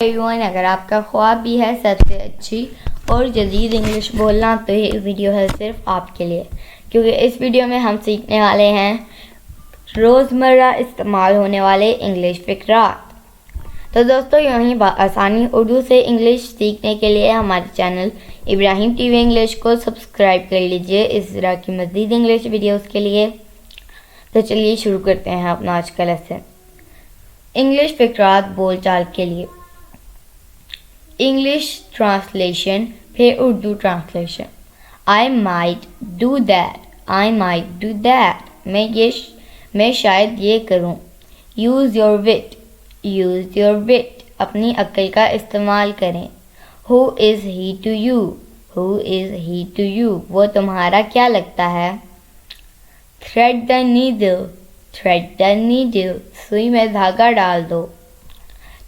Everyone, अगर आपका ख्वाब भी है सबसे अच्छी और जदीद इंग्लिश बोलना, तो ये वीडियो है सिर्फ आपके लिए, क्योंकि इस वीडियो में हम सीखने वाले हैं रोज़मर्रा इस्तेमाल होने वाले इंग्लिश फ़िक्रात। तो दोस्तों, यूँ ही आसानी उर्दू से इंग्लिश सीखने के लिए हमारे चैनल इब्राहिम टीवी इंग्लिश को सब्सक्राइब कर लीजिए इस तरह की मज़ीद इंग्लिश वीडियोज़ के लिए। तो चलिए शुरू करते हैं अपना आज का लेसन। इंग्लिश फ़िक्रात बोलचाल के लिए। इंग्लिश ट्रांसलेशन, फिर Urdu translation. I might do that, I might do that, मैं शायद ये करूँ। Use your wit, use your wit, अपनी अक्ल का इस्तेमाल करें। Who is he to you, who is he to you, वो तुम्हारा क्या लगता है। Thread the needle, thread the needle, सुई में धागा डाल दो।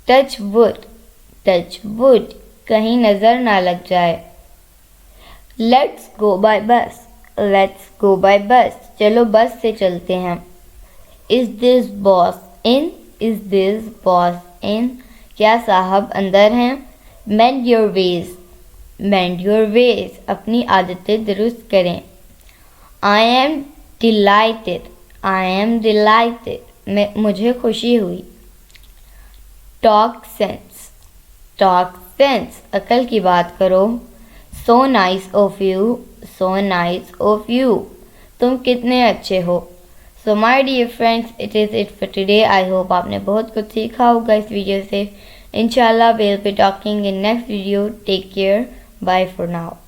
टच वुड, टच वुड, कहीं नजर ना लग जाए। लेट्स गो बाय बस, लेट्स गो बाय बस, चलो बस से चलते हैं। Is this boss in, is this boss इन, क्या साहब अंदर हैं। मेंड your ways, mend your ways, अपनी आदतें दुरुस्त करें। I am delighted, I am delighted, मुझे खुशी हुई। टॉक सेंस, टॉक सेंस, अकल की बात करो। So nice of you, so nice of you, तुम कितने अच्छे हो। So my dear friends, it is it for today. I hope आपने बहुत कुछ सीखा होगा इस वीडियो से। इंशाल्लाह we'll be talking in next video. Take care. Bye for now.